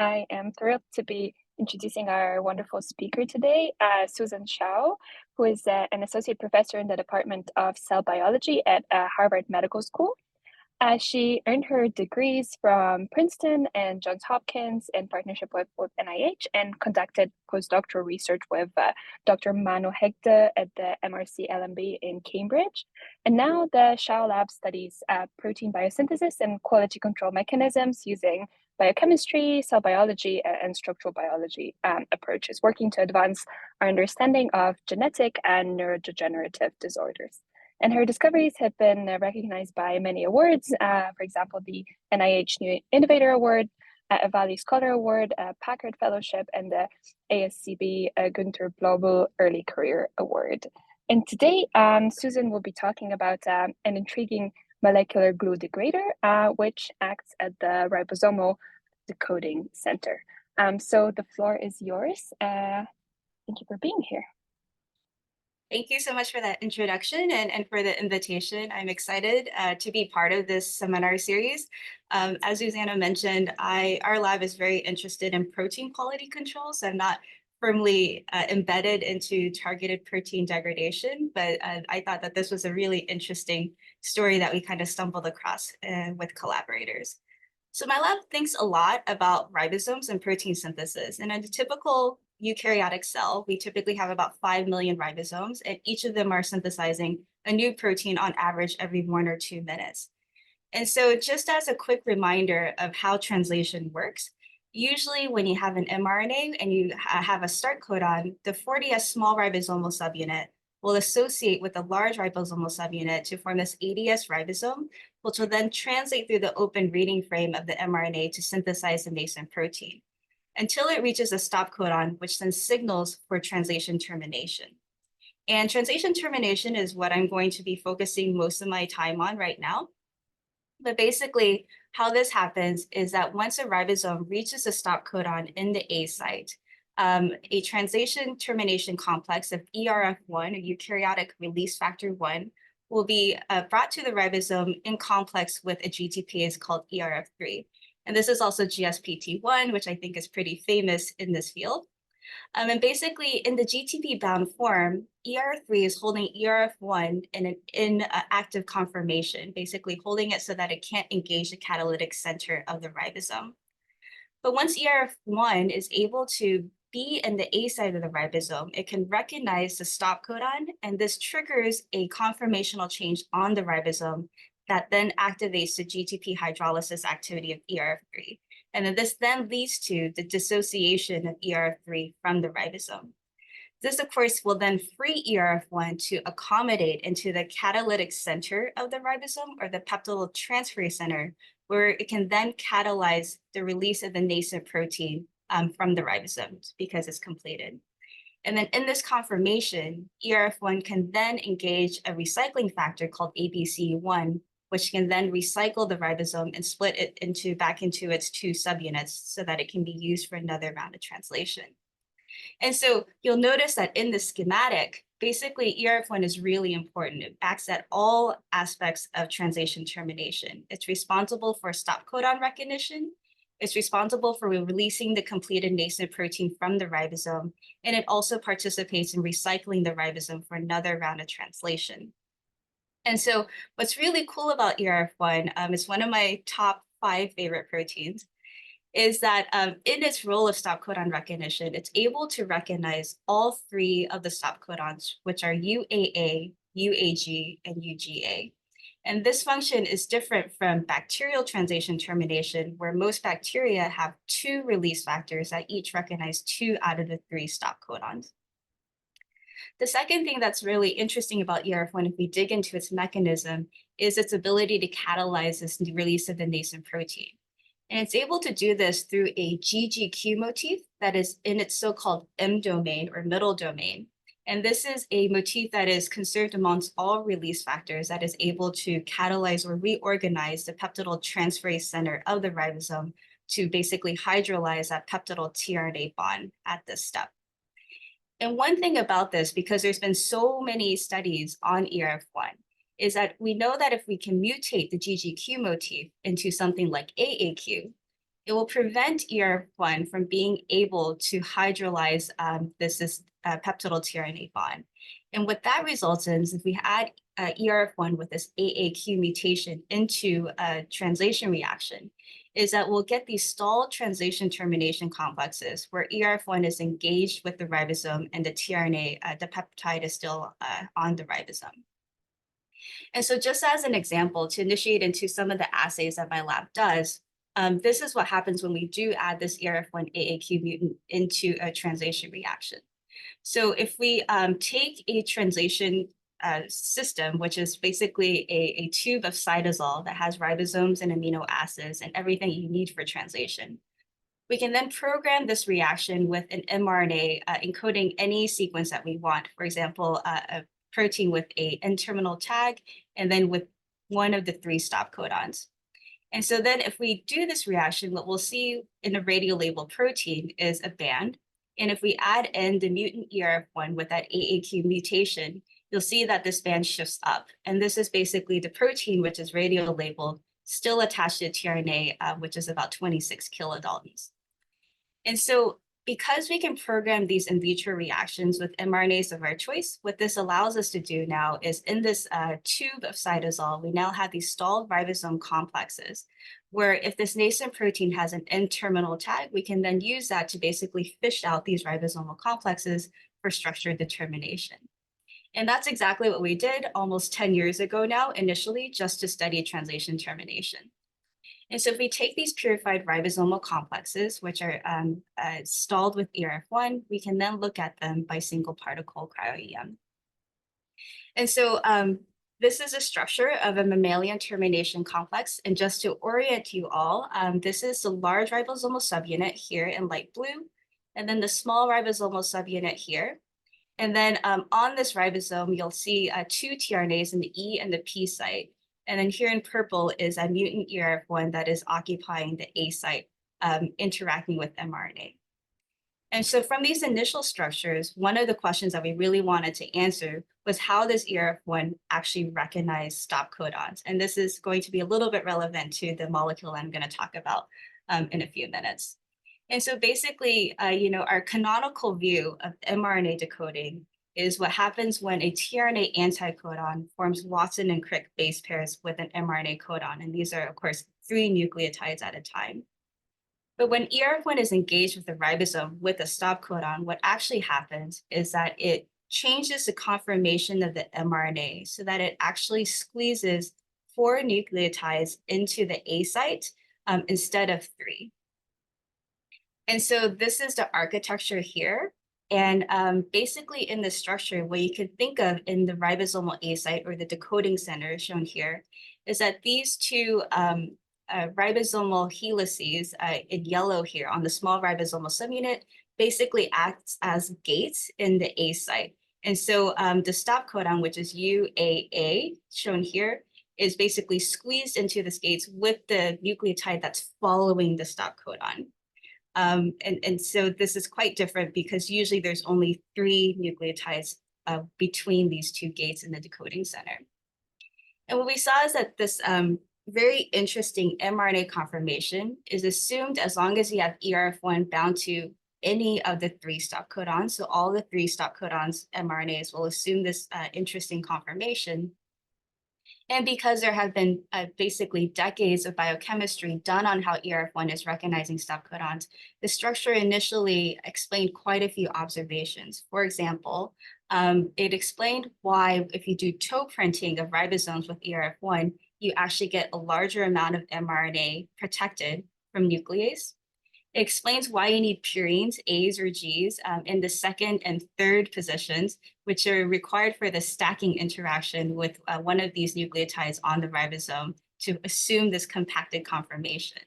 I am thrilled to be introducing our wonderful speaker today, Susan Shao, who is an associate professor in the Department of Cell Biology at Harvard Medical School. She earned her degrees from Princeton and Johns Hopkins in partnership with both NIH and conducted postdoctoral research with Dr. Mano Hegde at the MRC LMB in Cambridge. And now the Shao Lab studies protein biosynthesis and quality control mechanisms using biochemistry, cell biology, and structural biology approaches, working to advance our understanding of genetic and neurodegenerative disorders. And her discoveries have been recognized by many awards, for example, the NIH New Innovator Award, a Valley Scholar Award, a Packard Fellowship, and the ASCB Günther Blobel Early Career Award. And today, Susan will be talking about an intriguing molecular glue degrader, which acts at the ribosomal decoding center. So the floor is yours. Thank you for being here. Thank you so much for that introduction and for the invitation. I'm excited to be part of this seminar series. As Susanna mentioned, our lab is very interested in protein quality control, so I'm not firmly embedded into targeted protein degradation, but I thought that this was a really interesting story that we kind of stumbled across with collaborators. So my lab thinks a lot about ribosomes and protein synthesis. And in a typical eukaryotic cell, we typically have about 5 million ribosomes, and each of them are synthesizing a new protein on average every 1 or 2 minutes. And so just as a quick reminder of how translation works, usually when you have an mRNA and you have a start codon, the 40S small ribosomal subunit will associate with a large ribosomal subunit to form this 80S ribosome, which will then translate through the open reading frame of the mRNA to synthesize the nascent protein, until it reaches a stop codon, which then signals for translation termination. And translation termination is what I'm going to be focusing most of my time on right now. But basically, how this happens is that once a ribosome reaches a stop codon in the A site, a translation termination complex of ERF1, or eukaryotic release factor 1, will be brought to the ribosome in complex with a GTPase called ERF3. And this is also GSPT1, which I think is pretty famous in this field. And basically, in the GTP-bound form, ER3 is holding ERF1 in active conformation, basically holding it so that it can't engage the catalytic center of the ribosome. But once ERF1 is able to be in the A side of the ribosome, it can recognize the stop codon, and this triggers a conformational change on the ribosome that then activates the GTP hydrolysis activity of ERF3. And then this then leads to the dissociation of ERF3 from the ribosome. This, of course, will then free ERF1 to accommodate into the catalytic center of the ribosome, or the peptidyltransferase center, where it can then catalyze the release of the nascent protein from the ribosome because it's completed. And then in this conformation, ERF1 can then engage a recycling factor called ABCE1, which can then recycle the ribosome and split it back into its 2 subunits so that it can be used for another round of translation. And so you'll notice that in the schematic, basically ERF1 is really important. It acts at all aspects of translation termination. It's responsible for stop codon recognition. It's responsible for releasing the completed nascent protein from the ribosome. And it also participates in recycling the ribosome for another round of translation. And so what's really cool about ERF1, it's one of my top 5 favorite proteins, is that in its role of stop codon recognition, it's able to recognize all 3 of the stop codons, which are UAA, UAG, and UGA. And this function is different from bacterial translation termination, where most bacteria have 2 release factors that each recognize 2 out of the 3 stop codons. The second thing that's really interesting about ERF1, if we dig into its mechanism, is its ability to catalyze this release of the nascent protein. And it's able to do this through a GGQ motif that is in its so-called M domain, or middle domain. And this is a motif that is conserved amongst all release factors that is able to catalyze or reorganize the peptidyltransferase center of the ribosome to basically hydrolyze that peptidyl tRNA bond at this step. And one thing about this, because there's been so many studies on ERF1, is that we know that if we can mutate the GGQ motif into something like AAQ, it will prevent ERF1 from being able to hydrolyze this peptidyl tRNA bond. And what that results in is if we add ERF1 with this AAQ mutation into a translation reaction, is that we'll get these stalled translation termination complexes where ERF1 is engaged with the ribosome and the tRNA, the peptide is still on the ribosome. And so just as an example, to initiate into some of the assays that my lab does, this is what happens when we do add this ERF1 AAQ mutant into a translation reaction. So if we take a translation system, which is basically a tube of cytosol that has ribosomes and amino acids and everything you need for translation, we can then program this reaction with an mRNA encoding any sequence that we want. For example, a protein with a N-terminal tag, and then with one of the 3 stop codons. And so then if we do this reaction, what we'll see in a radiolabeled protein is a band. And if we add in the mutant ERF1 with that AAQ mutation, you'll see that this band shifts up. And this is basically the protein, which is radiolabeled, still attached to tRNA, which is about 26 kilodaltons. And so because we can program these in vitro reactions with mRNAs of our choice, what this allows us to do now is in this tube of cytosol, we now have these stalled ribosome complexes, where if this nascent protein has an N-terminal tag, we can then use that to basically fish out these ribosomal complexes for structure determination. And that's exactly what we did almost 10 years ago now, initially, just to study translation termination. And so if we take these purified ribosomal complexes, which are stalled with ERF1, we can then look at them by single particle cryo-EM. And so this is a structure of a mammalian termination complex. And just to orient you all, this is the large ribosomal subunit here in light blue, and then the small ribosomal subunit here. And then on this ribosome, you'll see 2 tRNAs in the E and the P site. And then here in purple is a mutant ERF1 that is occupying the A site, interacting with mRNA. And so from these initial structures, one of the questions that we really wanted to answer was how does ERF1 actually recognize stop codons? And this is going to be a little bit relevant to the molecule I'm going to talk about in a few minutes. And so basically, our canonical view of mRNA decoding is what happens when a tRNA anticodon forms Watson and Crick base pairs with an mRNA codon. And these are, of course, 3 nucleotides at a time. But when ERF1 is engaged with the ribosome with a stop codon, what actually happens is that it changes the conformation of the mRNA so that it actually squeezes 4 nucleotides into the A site instead of 3. And so this is the architecture here. And basically in this structure, what you could think of in the ribosomal A site or the decoding center shown here is that these 2 ribosomal helices in yellow here on the small ribosomal subunit basically acts as gates in the A site. And so the stop codon, which is UAA shown here, is basically squeezed into the gates with the nucleotide that's following the stop codon. And so this is quite different because usually there's only 3 nucleotides between these 2 gates in the decoding center. And what we saw is that this very interesting mRNA conformation is assumed as long as you have ERF1 bound to any of the 3 stop codons. So all the 3 stop codons mRNAs will assume this interesting conformation. And because there have been basically decades of biochemistry done on how ERF1 is recognizing stop codons, the structure initially explained quite a few observations. For example, it explained why if you do toe printing of ribosomes with ERF1, you actually get a larger amount of mRNA protected from nuclease. It explains why you need purines, A's or G's, in the 2nd and 3rd positions, which are required for the stacking interaction with one of these nucleotides on the ribosome to assume this compacted conformation.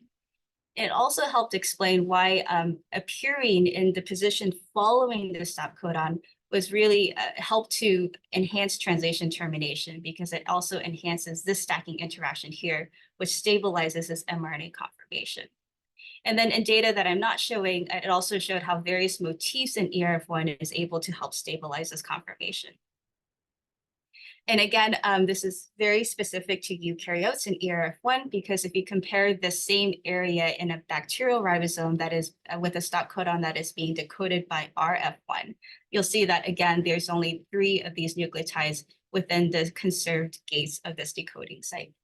It also helped explain why a purine in the position following the stop codon was really helped to enhance translation termination because it also enhances this stacking interaction here, which stabilizes this mRNA conformation. And then in data that I'm not showing, it also showed how various motifs in ERF1 is able to help stabilize this conformation. And again, this is very specific to eukaryotes and ERF1 because if you compare the same area in a bacterial ribosome that is with a stop codon that is being decoded by RF1, you'll see that again, there's only 3 of these nucleotides within the conserved gates of this decoding site.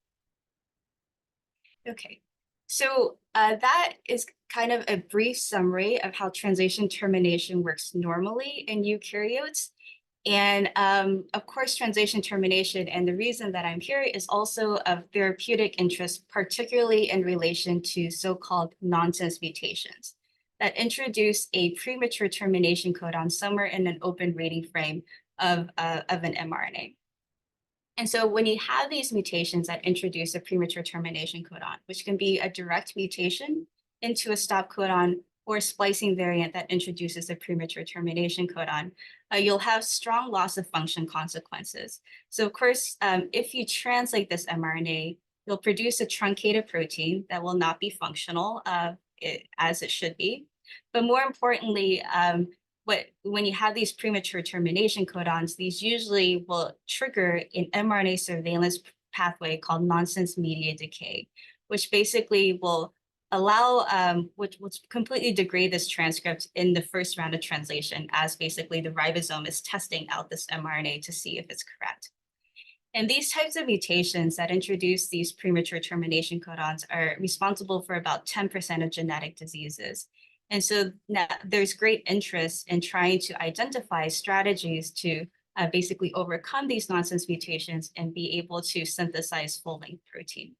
Okay, so that is kind of a brief summary of how translation termination works normally in eukaryotes. And of course, translation termination, and the reason that I'm here is also of therapeutic interest, particularly in relation to so-called nonsense mutations that introduce a premature termination codon somewhere in an open reading frame of an mRNA. And so when you have these mutations that introduce a premature termination codon, which can be a direct mutation into a stop codon or a splicing variant that introduces a premature termination codon, you'll have strong loss of function consequences. So of course, if you translate this mRNA, you'll produce a truncated protein that will not be functional as it should be. But more importantly, when you have these premature termination codons, these usually will trigger an mRNA surveillance pathway called nonsense mediated decay, which basically will allow, which will completely degrade this transcript in the first round of translation as basically the ribosome is testing out this mRNA to see if it's correct. And these types of mutations that introduce these premature termination codons are responsible for about 10% of genetic diseases. And so now there's great interest in trying to identify strategies to basically overcome these nonsense mutations and be able to synthesize full-length protein.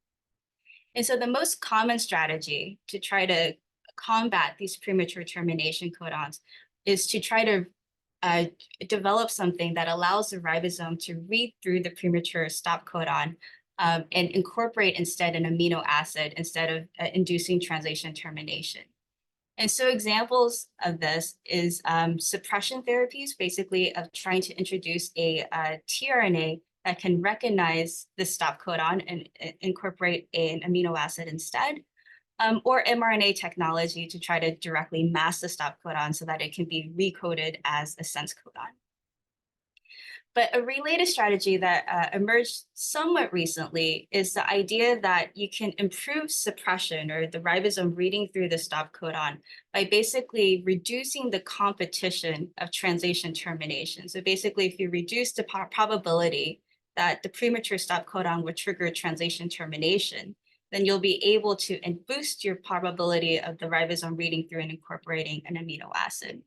And so the most common strategy to try to combat these premature termination codons is to try to develop something that allows the ribosome to read through the premature stop codon and incorporate instead an amino acid instead of inducing translation termination. And so examples of this is suppression therapies, basically of trying to introduce a tRNA that can recognize the stop codon and incorporate an amino acid instead, or mRNA technology to try to directly mask the stop codon so that it can be recoded as a sense codon. But a related strategy that emerged somewhat recently is the idea that you can improve suppression or the ribosome reading through the stop codon by basically reducing the competition of translation termination. So basically, if you reduce the probability that the premature stop codon would trigger translation termination, then you'll be able to boost your probability of the ribosome reading through and incorporating an amino acid.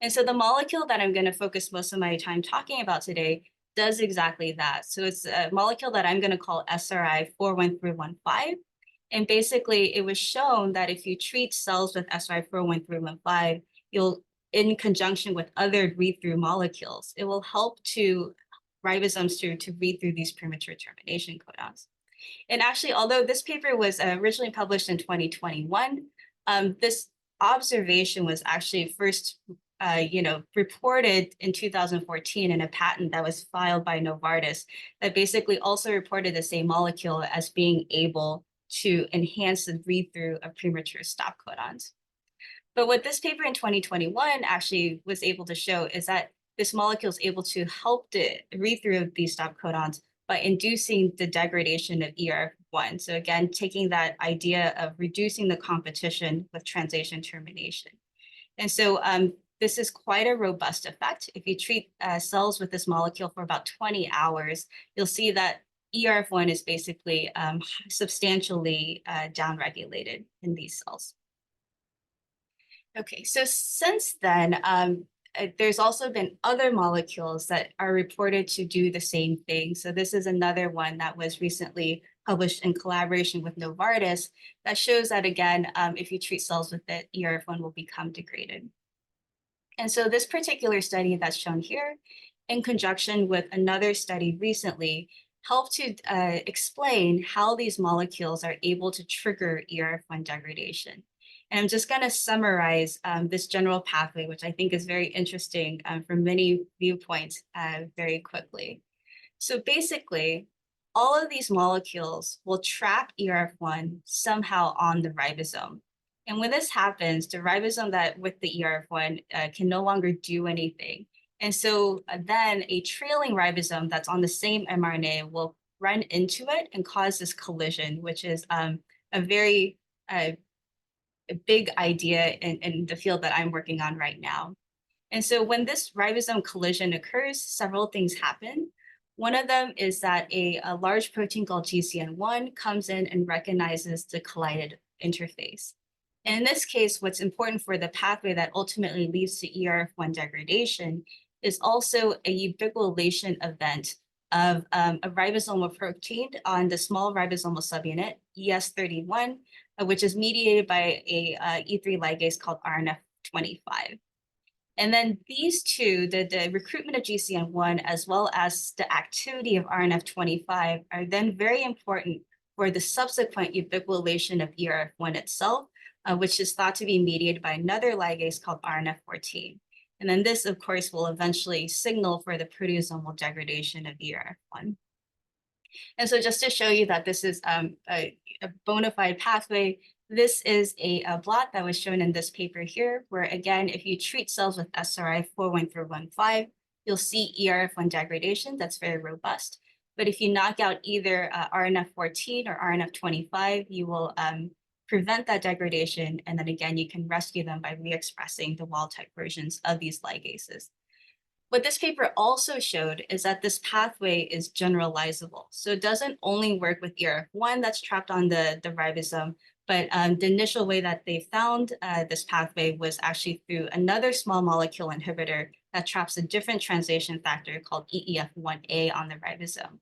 And so the molecule that I'm going to focus most of my time talking about today does exactly that. So it's a molecule that I'm going to call SRI 41315. And basically, it was shown that if you treat cells with SRI 41315, you'll, in conjunction with other read-through molecules, it will help to ribosomes to read through these premature termination codons. And actually, although this paper was originally published in 2021, this observation was actually first reported in 2014 in a patent that was filed by Novartis that basically also reported the same molecule as being able to enhance the read-through of premature stop codons. But what this paper in 2021 actually was able to show is that this molecule is able to help the read-through of these stop codons by inducing the degradation of ERF1. So again, taking that idea of reducing the competition with translation termination. And so this is quite a robust effect. If you treat cells with this molecule for about 20 hours, you'll see that ERF1 is basically substantially downregulated in these cells. Okay, so since then, there's also been other molecules that are reported to do the same thing. So this is another one that was recently published in collaboration with Novartis that shows that, again, if you treat cells with it, ERF1 will become degraded. And so this particular study that's shown here, in conjunction with another study recently, helped to explain how these molecules are able to trigger ERF1 degradation. And I'm just going to summarize this general pathway, which I think is very interesting from many viewpoints very quickly. So basically, all of these molecules will trap ERF1 somehow on the ribosome. And when this happens, the ribosome that with the ERF1 can no longer do anything. And so then a trailing ribosome that's on the same mRNA will run into it and cause this collision, which is a very uh, a big idea in the field that I'm working on right now. And so when this ribosome collision occurs, several things happen. One of them is that a large protein called GCN1 comes in and recognizes the collided interface. And in this case, what's important for the pathway that ultimately leads to ERF1 degradation is also a ubiquitylation event of a ribosomal protein on the small ribosomal subunit, ES31, which is mediated by a E3 ligase called RNF25. And then these two, the recruitment of GCN1 as well as the activity of RNF25 are then very important for the subsequent ubiquitylation of ERF1 itself, which is thought to be mediated by another ligase called RNF14. And then this, of course, will eventually signal for the proteasomal degradation of ERF1. And so just to show you that this is a bona fide pathway, this is a plot that was shown in this paper here, where again, if you treat cells with SRI 41315, you'll see ERF1 degradation that's very robust. But if you knock out either RNF14 or RNF25, you will prevent that degradation. And then again, you can rescue them by re-expressing the wild type versions of these ligases. What this paper also showed is that this pathway is generalizable. So it doesn't only work with ERF1 that's trapped on the ribosome, but the initial way that they found this pathway was actually through another small molecule inhibitor that traps a different translation factor called EEF1A on the ribosome.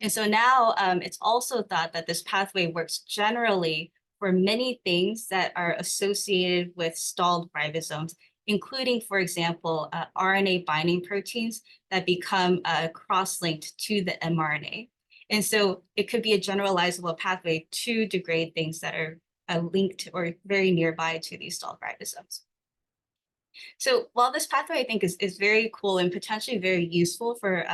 And so now it's also thought that this pathway works generally for many things that are associated with stalled ribosomes, including, for example, RNA binding proteins that become cross-linked to the mRNA. And so it could be a generalizable pathway to degrade things that are linked or very nearby to these stalled ribosomes. So while this pathway, I think, is very cool and potentially very useful for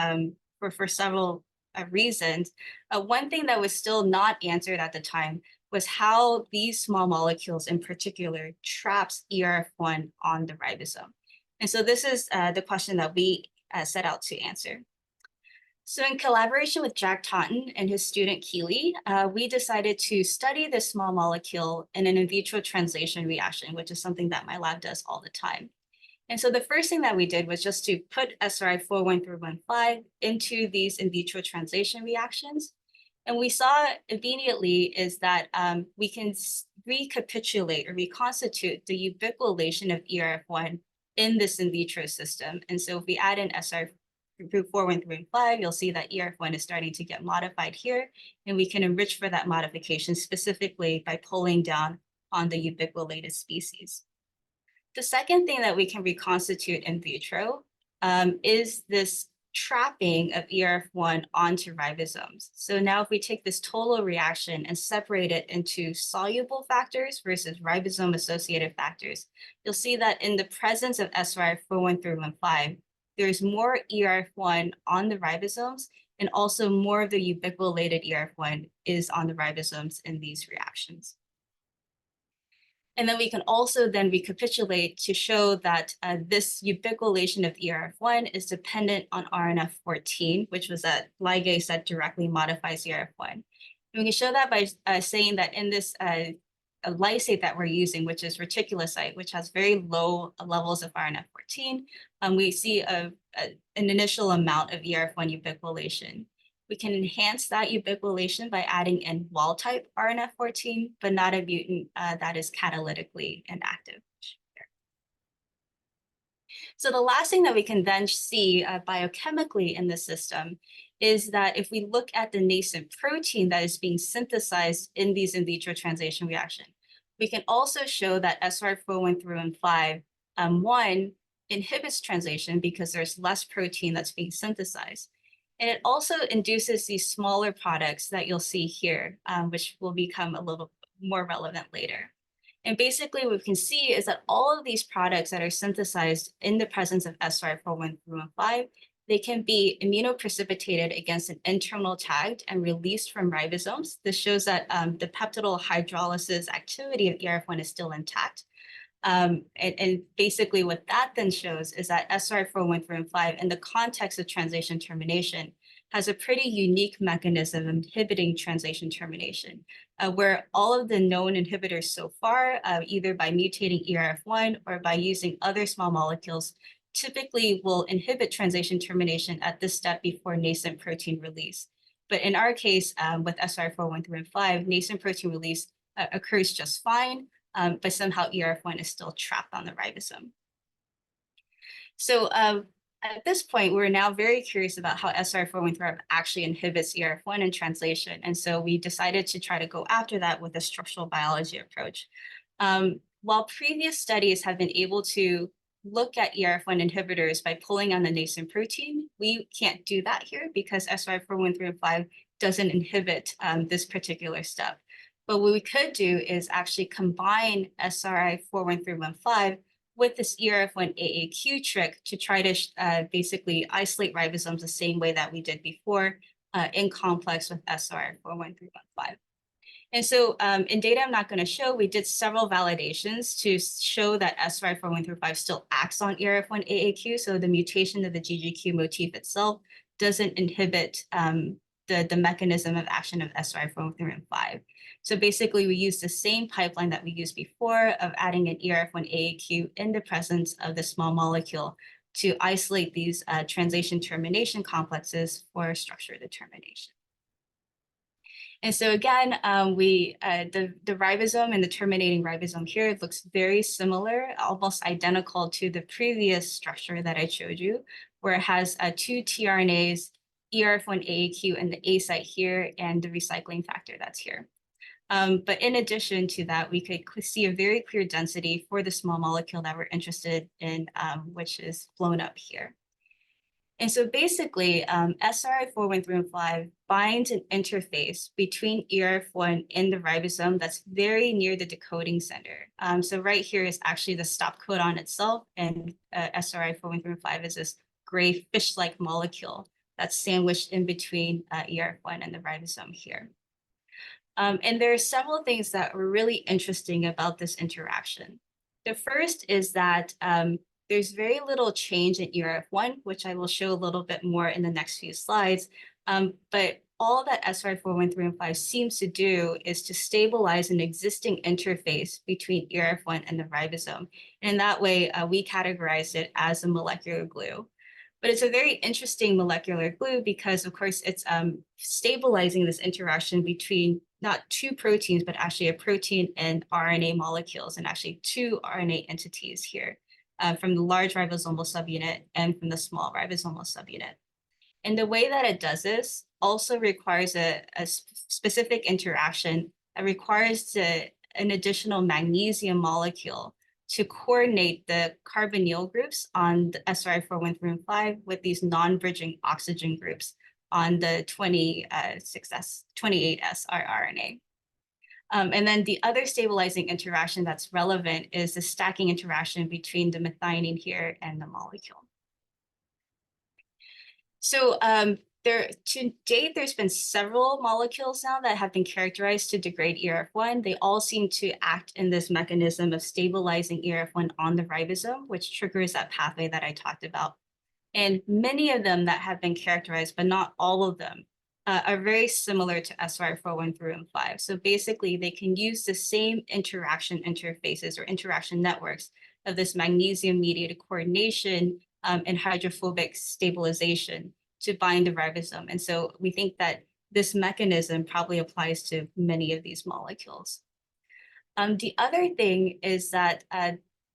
several reasons, one thing that was still not answered at the time was how these small molecules in particular traps ERF1 on the ribosome. And so this is the question that we set out to answer. So in collaboration with Jack Totten and his student Keeley, we decided to study this small molecule in an in vitro translation reaction, which is something that my lab does all the time. And so the first thing that we did was just to put SRI 41315 into these in vitro translation reactions. And we saw immediately is that we can recapitulate or reconstitute the ubiquitylation of ERF1 in this in vitro system. And so if we add in SRI 41315, you'll see that ERF1 is starting to get modified here, and we can enrich for that modification specifically by pulling down on the ubiquitolated species. The second thing that we can reconstitute in vitro is this trapping of ERF1 onto ribosomes. So now if we take this total reaction and separate it into soluble factors versus ribosome-associated factors, you'll see that in the presence of SRI 41315, there's more ERF1 on the ribosomes, and also more of the ubiquitolated ERF1 is on the ribosomes in these reactions. And then we can also then recapitulate to show that this ubiquitylation of ERF1 is dependent on RNF14, which was a ligase that directly modifies ERF1. And we can show that by saying that in this lysate that we're using, which is reticulocyte, which has very low levels of RNF14, we see an initial amount of ERF1 ubiquitylation. We can enhance that ubiquitylation by adding in wild type RNF14, but not a mutant that is catalytically inactive. So the last thing that we can then see biochemically in the system is that if we look at the nascent protein that is being synthesized in these in vitro translation reaction, we can also show that SR41315 one inhibits translation because there's less protein that's being synthesized. And it also induces these smaller products that you'll see here, which will become a little more relevant later. And basically what we can see is that all of these products that are synthesized in the presence of SR41315, they can be immunoprecipitated against an N-terminal tagged and released from ribosomes. This shows that the peptidyl hydrolysis activity of ERF1 is still intact. And basically what that then shows is that SRI-413-5 in the context of translation termination has a pretty unique mechanism inhibiting translation termination, where all of the known inhibitors so far, either by mutating ERF1 or by using other small molecules, typically will inhibit translation termination at this step before nascent protein release. But in our case, with SRI-413-5, nascent protein release occurs just fine, but somehow ERF1 is still trapped on the ribosome. So at this point, we're now very curious about how SRI-413 actually inhibits ERF1 in translation. And so we decided to try to go after that with a structural biology approach. While previous studies have been able to look at ERF1 inhibitors by pulling on the nascent protein, we can't do that here because SRI-413-5 doesn't inhibit this particular step. But what we could do is actually combine SRI-413-5 with this ERF1 AAQ trick to try to basically isolate ribosomes the same way that we did before in complex with SRI-413-5. And so in data I'm not going to show, we did several validations to show that SRI-413-5 still acts on ERF1 AAQ. So the mutation of the GGQ motif itself doesn't inhibit the mechanism of action of SRI-413-5. So basically, we use the same pipeline that we used before of adding an ERF1 AAQ in the presence of the small molecule to isolate these translation termination complexes for structure determination. And so again, the ribosome and the terminating ribosome here looks very similar, almost identical to the previous structure that I showed you, where it has two tRNAs, ERF1 AAQ and the A site here, and the recycling factor that's here. But in addition to that, we could see a very clear density for the small molecule that we're interested in, which is blown up here. And so basically, SRI-413-5 binds an interface between ERF1 and the ribosome that's very near the decoding center. So right here is actually the stop codon itself, and SRI-413-5 is this gray fish-like molecule that's sandwiched in between ERF1 and the ribosome here. And there are several things that were really interesting about this interaction. The first is that there's very little change in ERF1, which I will show a little bit more in the next few slides. But all that SRI-413-5 seems to do is to stabilize an existing interface between ERF1 and the ribosome. And in that way, we categorize it as a molecular glue. But it's a very interesting molecular glue because, of course, it's stabilizing this interaction between not two proteins, but actually a protein and RNA molecules, and actually two RNA entities here, from the large ribosomal subunit and from the small ribosomal subunit. And the way that it does this also requires a specific interaction that requires an additional magnesium molecule to coordinate the carbonyl groups on the SRI-413-5 with these non-bridging oxygen groups on the 28S rRNA. And then the other stabilizing interaction that's relevant is the stacking interaction between the methionine here and the molecule. So to date, there's been several molecules now that have been characterized to degrade ERF1. They all seem to act in this mechanism of stabilizing ERF1 on the ribosome, which triggers that pathway that I talked about. And many of them that have been characterized, but not all of them, are very similar to SRI-413-5. So basically, they can use the same interaction interfaces or interaction networks of this magnesium-mediated coordination and hydrophobic stabilization to bind the ribosome. And so we think that this mechanism probably applies to many of these molecules. The other thing is that,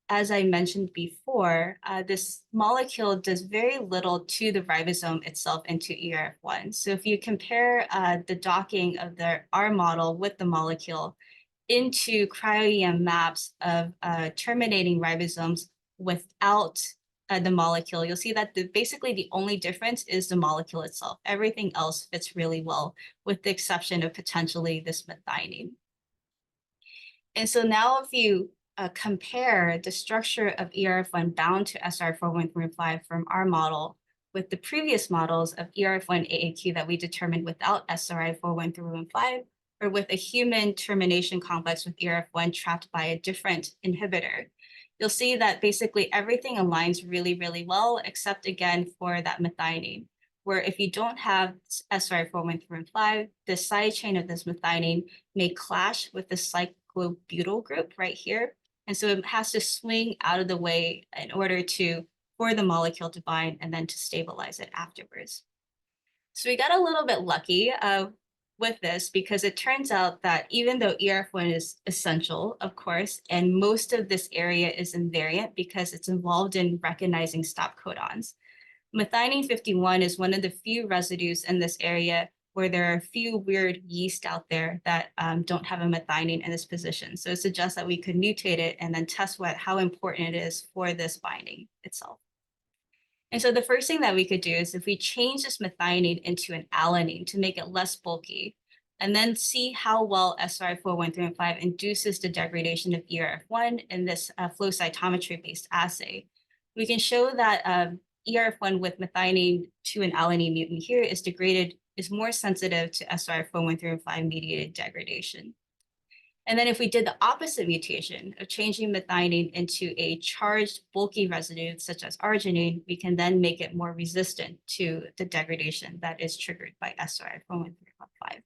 as I mentioned before, this molecule does very little to the ribosome itself and to ERF1. So if you compare the docking of our model with the molecule into cryo-EM maps of terminating ribosomes without the molecule, you'll see that basically the only difference is the molecule itself. Everything else fits really well, with the exception of potentially this methionine. And so now if you compare the structure of ERF1 bound to SRI-413-5 from our model with the previous models of ERF1 AAQ that we determined without SRI-413-5, or with a human termination complex with ERF1 trapped by a different inhibitor, you'll see that basically everything aligns really, really well, except again for that methionine, where if you don't have SRI-41315, the side chain of this methionine may clash with the cyclobutyl group right here. And so it has to swing out of the way in order for the molecule to bind and then to stabilize it afterwards. So we got a little bit lucky with this because it turns out that even though ERF1 is essential, of course, and most of this area is invariant because it's involved in recognizing stop codons, methionine 51 is one of the few residues in this area where there are a few weird yeast out there that don't have a methionine in this position. So it suggests that we could mutate it and then test how important it is for this binding itself. And so the first thing that we could do is if we change this methionine into an alanine to make it less bulky, and then see how well SRI-41315 induces the degradation of ERF1 in this flow cytometry-based assay, we can show that ERF1 with methionine to an alanine mutant here is more sensitive to SRI-41315 mediated degradation. And then if we did the opposite mutation of changing methionine into a charged bulky residue such as arginine, we can then make it more resistant to the degradation that is triggered by SRI-41315.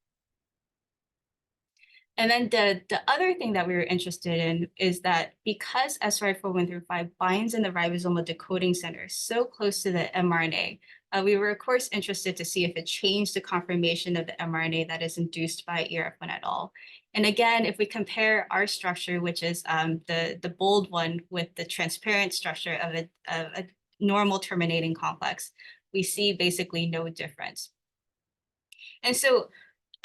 And then the other thing that we were interested in is that because SRI-41315 binds in the ribosomal decoding center so close to the mRNA, we were of course interested to see if it changed the conformation of the mRNA that is induced by ERF1 at all. And again, if we compare our structure, which is the bold one with the transparent structure of a normal terminating complex, we see basically no difference. And so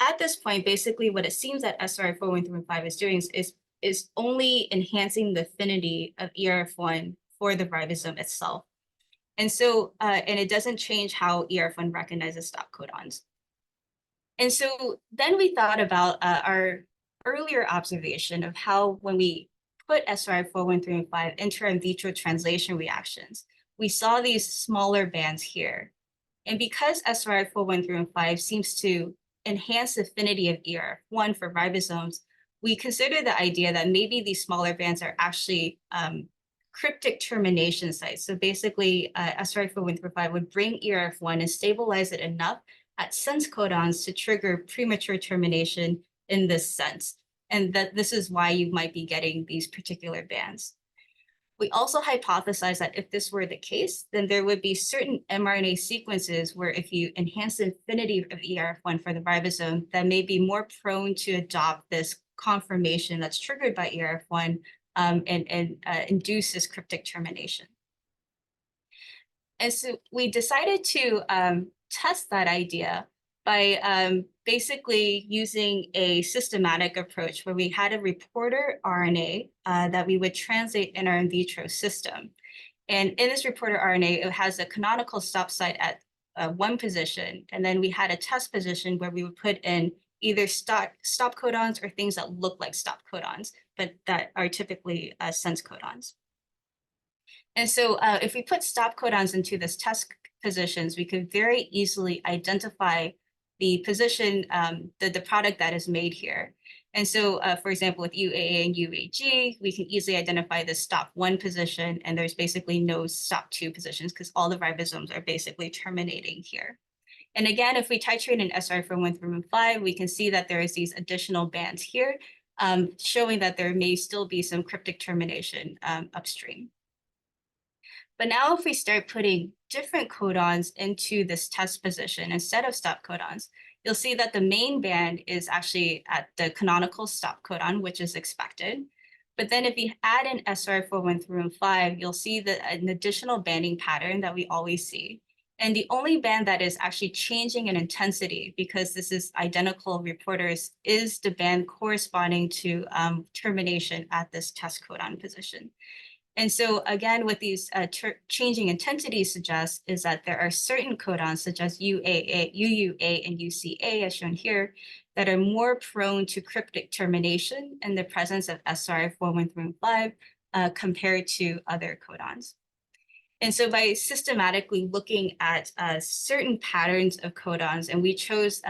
at this point, basically what it seems that SRI-41315 is doing is only enhancing the affinity of ERF1 for the ribosome itself. And so, and it doesn't change how ERF1 recognizes stop codons. And so then we thought about our earlier observation of how when we put SRI-41315 into our in vitro translation reactions, we saw these smaller bands here. And because SRI-41315 seems to enhance the affinity of ERF1 for ribosomes, we consider the idea that maybe these smaller bands are actually cryptic termination sites. So basically, SRI-41315 would bring ERF1 and stabilize it enough at sense codons to trigger premature termination in this sense. And that this is why you might be getting these particular bands. We also hypothesized that if this were the case, then there would be certain mRNA sequences where if you enhance the affinity of ERF1 for the ribosome, that may be more prone to adopt this conformation that's triggered by ERF1 and induce this cryptic termination. And so we decided to test that idea by basically using a systematic approach where we had a reporter RNA that we would translate in our in vitro system. And in this reporter RNA, it has a canonical stop site at one position. And then we had a test position where we would put in either stop codons or things that look like stop codons, but that are typically sense codons. And so if we put stop codons into this test positions, we could very easily identify the position, the product that is made here. And so, for example, with UAA and UAG, we can easily identify the stop 1 position, and there's basically no stop 2 positions because all the ribosomes are basically terminating here. And again, if we titrate in SRI-41315, we can see that there is these additional bands here, showing that there may still be some cryptic termination upstream. But now if we start putting different codons into this test position instead of stop codons, you'll see that the main band is actually at the canonical stop codon, which is expected. But then if you add in SRI-41315, you'll see an additional banding pattern that we always see. And the only band that is actually changing in intensity, because this is identical reporters, is the band corresponding to termination at this test codon position. And so again, what these changing intensities suggest is that there are certain codons such as UAA, UUA, and UCA, as shown here, that are more prone to cryptic termination in the presence of SRI-41315 compared to other codons. And so by systematically looking at certain patterns of codons, and we chose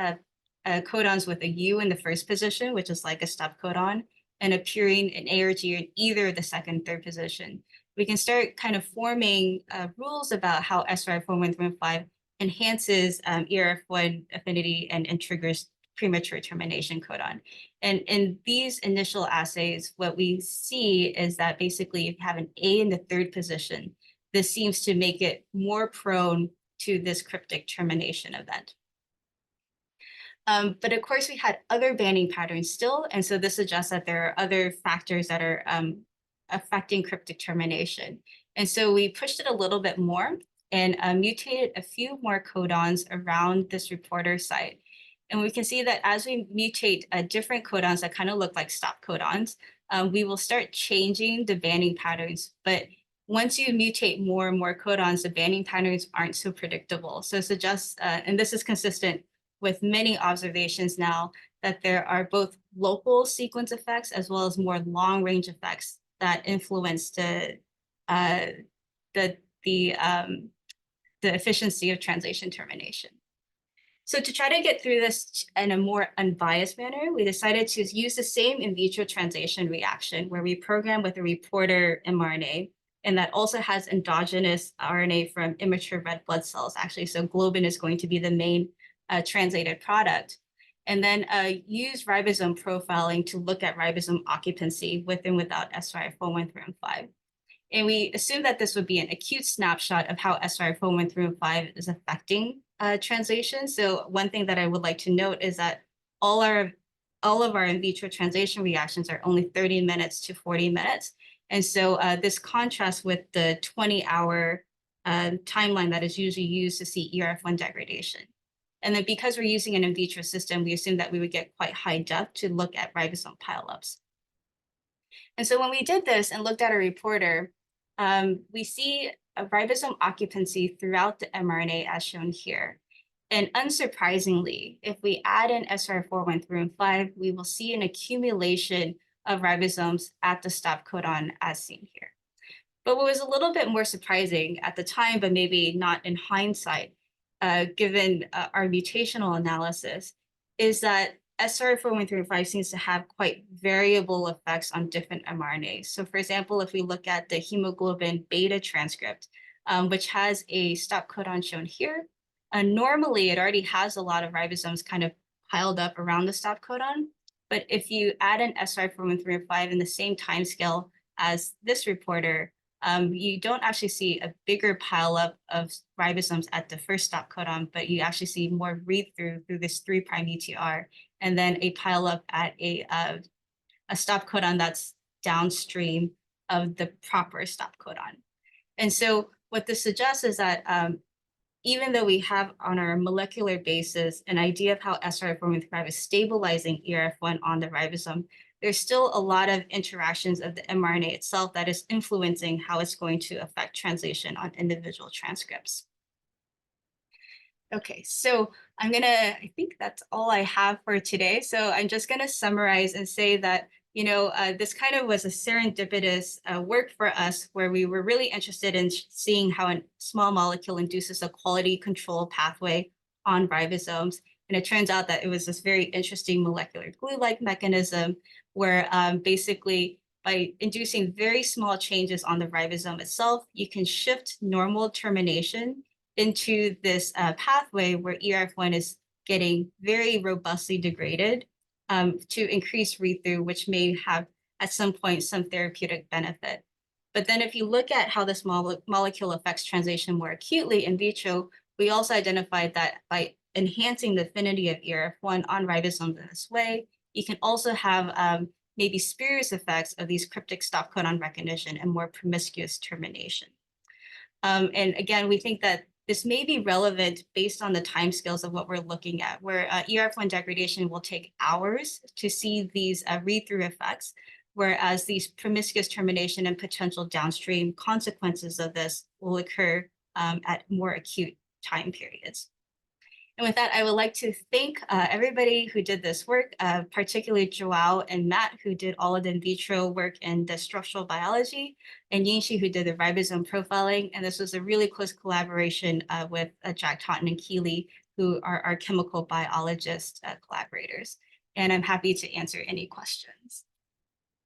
codons with a U in the first position, which is like a stop codon, and appearing in A or G in either the second, third position, we can start kind of forming rules about how SRI-41315 enhances ERF1 affinity and triggers premature termination codon. And in these initial assays, what we see is that basically if you have an A in the third position, this seems to make it more prone to this cryptic termination event. But of course, we had other banding patterns still, and so this suggests that there are other factors that are affecting cryptic termination. And so we pushed it a little bit more and mutated a few more codons around this reporter site. And we can see that as we mutate different codons that kind of look like stop codons, we will start changing the banding patterns. But once you mutate more and more codons, the banding patterns aren't so predictable. So it suggests, and this is consistent with many observations now, that there are both local sequence effects as well as more long-range effects that influence the efficiency of translation termination. So to try to get through this in a more unbiased manner, we decided to use the same in vitro translation reaction where we program with a reporter mRNA, and that also has endogenous RNA from immature red blood cells, actually. So globin is going to be the main translated product. And then use ribosome profiling to look at ribosome occupancy with and without SRI-41315. And we assumed that this would be an acute snapshot of how SRI-41315 is affecting translation. So one thing that I would like to note is that all of our in vitro translation reactions are only 30 minutes to 40 minutes. And so this contrasts with the 20-hour timeline that is usually used to see ERF1 degradation. And then because we're using an in vitro system, we assumed that we would get quite high depth to look at ribosome pileups. And so when we did this and looked at a reporter, we see a ribosome occupancy throughout the mRNA as shown here. And unsurprisingly, if we add in SRI-41315, we will see an accumulation of ribosomes at the stop codon as seen here. But what was a little bit more surprising at the time, but maybe not in hindsight, given our mutational analysis, is that SRI-41315 seems to have quite variable effects on different mRNAs. So for example, if we look at the hemoglobin beta transcript, which has a stop codon shown here, normally it already has a lot of ribosomes kind of piled up around the stop codon. But if you add an SRI-41315 in the same timescale as this reporter, you don't actually see a bigger pileup of ribosomes at the first stop codon, but you actually see more read-through through this 3' UTR, and then a pileup at a stop codon that's downstream of the proper stop codon. And so what this suggests is that even though we have on our molecular basis an idea of how SRI-41315 is stabilizing ERF1 on the ribosome, there's still a lot of interactions of the mRNA itself that is influencing how it's going to affect translation on individual transcripts. Okay, so I think that's all I have for today. So I'm just gonna summarize and say that, this kind of was a serendipitous work for us where we were really interested in seeing how a small molecule induces a quality control pathway on ribosomes. And it turns out that it was this very interesting molecular glue-like mechanism where basically by inducing very small changes on the ribosome itself, you can shift normal termination into this pathway where ERF1 is getting very robustly degraded to increase read-through, which may have at some point some therapeutic benefit. But then if you look at how this molecule affects translation more acutely in vitro, we also identified that by enhancing the affinity of ERF1 on ribosomes in this way, you can also have maybe spurious effects of these cryptic stop codon recognition and more promiscuous termination. And again, we think that this may be relevant based on the timescales of what we're looking at, where ERF1 degradation will take hours to see these read-through effects, whereas these promiscuous termination and potential downstream consequences of this will occur at more acute time periods. And with that, I would like to thank everybody who did this work, particularly Joao and Matt, who did all of the in vitro work in the structural biology, and Yingxi, who did the ribosome profiling. And this was a really close collaboration with Jack Taunton and Keeley, who are our chemical biologist collaborators. And I'm happy to answer any questions.